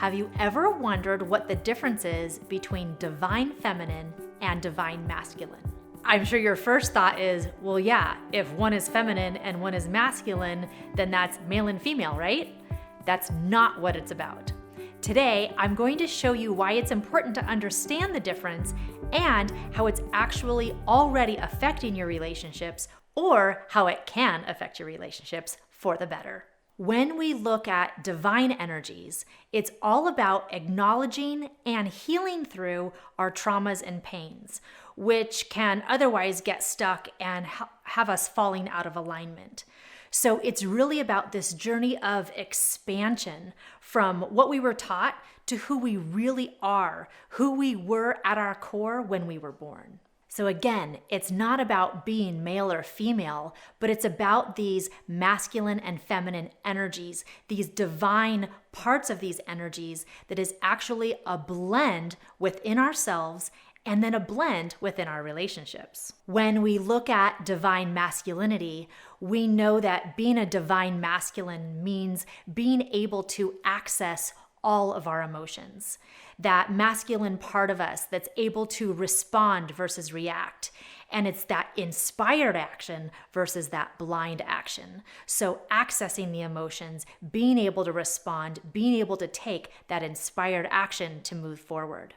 Have you ever wondered what the difference is between divine feminine and divine masculine? I'm sure your first thought is, well, yeah, if one is feminine and one is masculine, then that's male and female, right? That's not what it's about. Today, I'm going to show you why it's important to understand the difference and how it's actually already affecting your relationships, or how it can affect your relationships for the better. When we look at divine energies, it's all about acknowledging and healing through our traumas and pains, which can otherwise get stuck and have us falling out of alignment. So it's really about this journey of expansion from what we were taught to who we really are, who we were at our core when we were born. So again, it's not about being male or female, but it's about these masculine and feminine energies, these divine parts of these energies that is actually a blend within ourselves and then a blend within our relationships. When we look at divine masculinity, we know that being a divine masculine means being able to access all of our emotions. That masculine part of us that's able to respond versus react. And it's that inspired action versus that blind action. So accessing the emotions, being able to respond, being able to take that inspired action to move forward.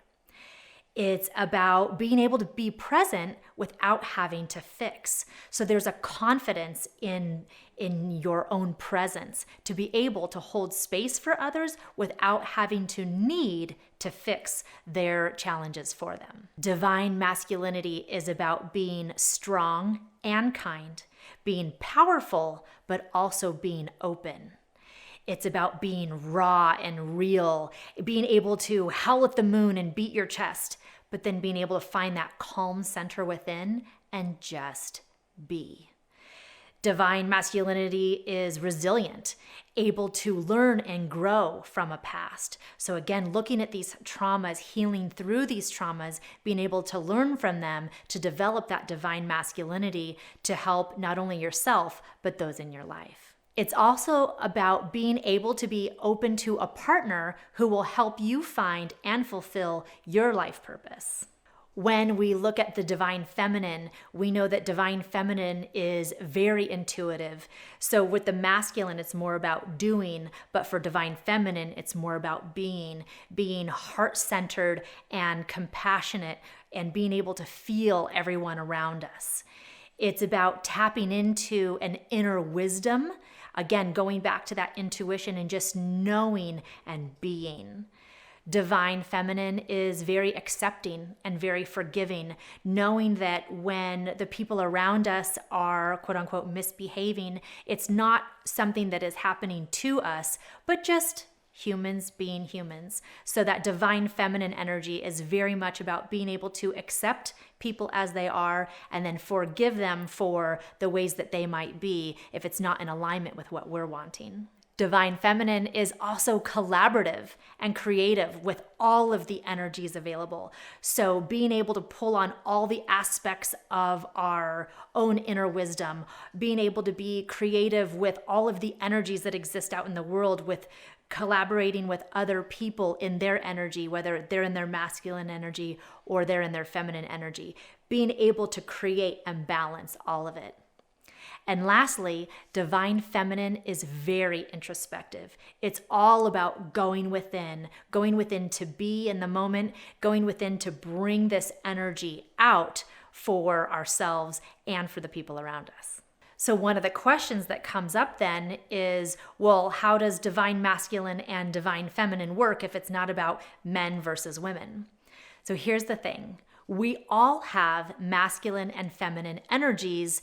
It's about being able to be present without having to fix. So there's a confidence in your own presence to be able to hold space for others without having to need to fix their challenges for them. Divine masculinity is about being strong and kind, being powerful, but also being open. It's about being raw and real, being able to howl at the moon and beat your chest, but then being able to find that calm center within and just be. Divine masculinity is resilient, able to learn and grow from a past. So again, looking at these traumas, healing through these traumas, being able to learn from them to develop that divine masculinity to help not only yourself, but those in your life. It's also about being able to be open to a partner who will help you find and fulfill your life purpose. When we look at the divine feminine, we know that divine feminine is very intuitive. So with the masculine, it's more about doing, but for divine feminine, it's more about being heart-centered and compassionate and being able to feel everyone around us. It's about tapping into an inner wisdom. Again, going back to that intuition and just knowing and being. Divine feminine is very accepting and very forgiving, knowing that when the people around us are quote unquote misbehaving, it's not something that is happening to us, but just humans being humans. So that divine feminine energy is very much about being able to accept people as they are and then forgive them for the ways that they might be if it's not in alignment with what we're wanting. Divine feminine is also collaborative and creative with all of the energies available. So being able to pull on all the aspects of our own inner wisdom, being able to be creative with all of the energies that exist out in the world, with collaborating with other people in their energy, whether they're in their masculine energy or they're in their feminine energy, being able to create and balance all of it. And lastly, divine feminine is very introspective. It's all about going within to be in the moment, going within to bring this energy out for ourselves and for the people around us. So one of the questions that comes up then is, well, how does divine masculine and divine feminine work if it's not about men versus women? So here's the thing. We all have masculine and feminine energies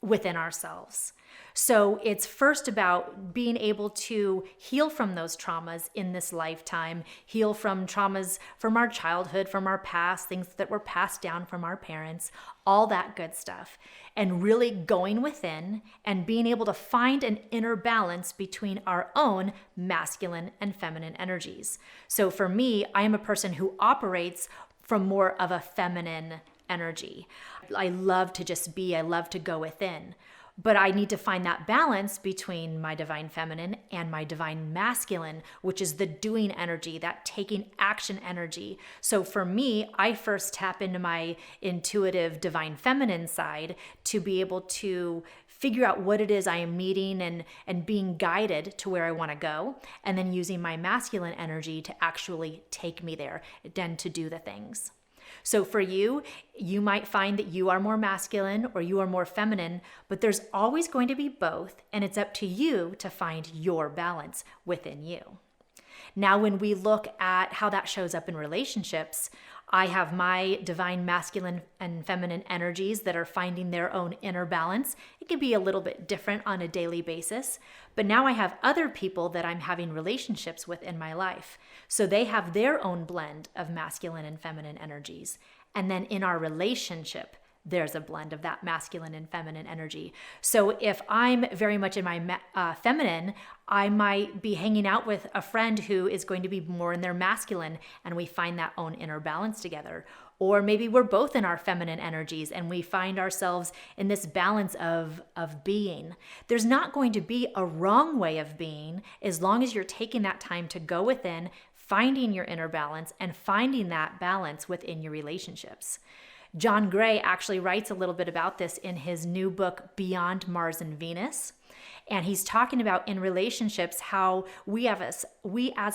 within ourselves. So it's first about being able to heal from those traumas in this lifetime, heal from traumas from our childhood, from our past, things that were passed down from our parents, all that good stuff. And really going within and being able to find an inner balance between our own masculine and feminine energies. So for me, I am a person who operates from more of a feminine energy. I love to just be, I love to go within. But I need to find that balance between my divine feminine and my divine masculine, which is the doing energy, that taking action energy. So for me, I first tap into my intuitive divine feminine side to be able to figure out what it is I am meeting and being guided to where I want to go, and then using my masculine energy to actually take me there and to do the things. So for you, you might find that you are more masculine or you are more feminine, but there's always going to be both, and it's up to you to find your balance within you. Now, when we look at how that shows up in relationships, I have my divine masculine and feminine energies that are finding their own inner balance. It can be a little bit different on a daily basis, but now I have other people that I'm having relationships with in my life. So they have their own blend of masculine and feminine energies. And then in our relationship, there's a blend of that masculine and feminine energy. So if I'm very much in my feminine, I might be hanging out with a friend who is going to be more in their masculine, and we find that own inner balance together. Or maybe we're both in our feminine energies and we find ourselves in this balance of being. There's not going to be a wrong way of being as long as you're taking that time to go within, finding your inner balance and finding that balance within your relationships. John Gray actually writes a little bit about this in his new book, Beyond Mars and Venus. And he's talking about in relationships how we as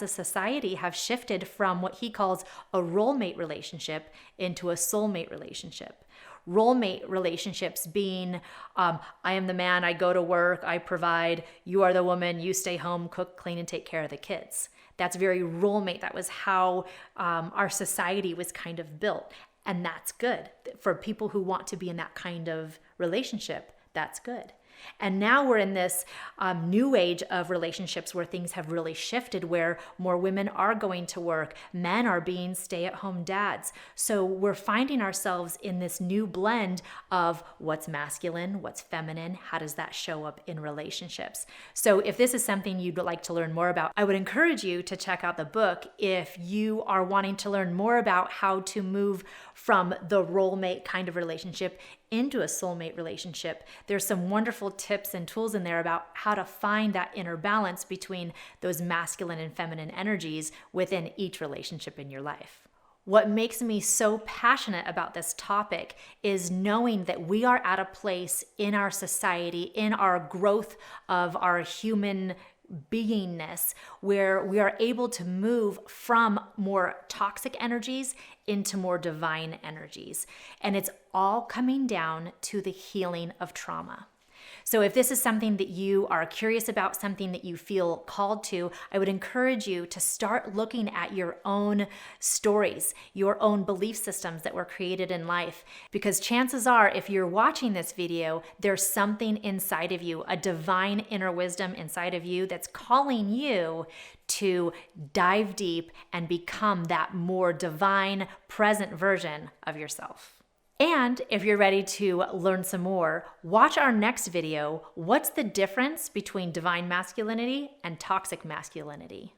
a society have shifted from what he calls a role mate relationship into a soulmate relationship. Role mate relationships being, I am the man, I go to work, I provide, you are the woman, you stay home, cook, clean, and take care of the kids. That's very role mate. That was how our society was kind of built. And that's good. For people who want to be in that kind of relationship, that's good. And now we're in this new age of relationships where things have really shifted, where more women are going to work, men are being stay-at-home dads. So we're finding ourselves in this new blend of what's masculine, what's feminine, how does that show up in relationships. So if this is something you'd like to learn more about, I would encourage you to check out the book if you are wanting to learn more about how to move from the role mate kind of relationship into a soulmate relationship. There's some wonderful tips and tools in there about how to find that inner balance between those masculine and feminine energies within each relationship in your life. What makes me so passionate about this topic is knowing that we are at a place in our society, in our growth of our human beingness, where we are able to move from more toxic energies into more divine energies. And it's all coming down to the healing of trauma. So if this is something that you are curious about, something that you feel called to, I would encourage you to start looking at your own stories, your own belief systems that were created in life. Because chances are, if you're watching this video, there's something inside of you, a divine inner wisdom inside of you that's calling you to dive deep and become that more divine, present version of yourself. And if you're ready to learn some more, watch our next video, What's the Difference Between Divine Masculinity and Toxic Masculinity?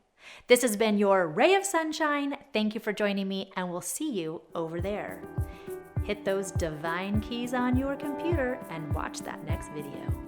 This has been your Ray of Sunshine. Thank you for joining me, and we'll see you over there. Hit those divine keys on your computer and watch that next video.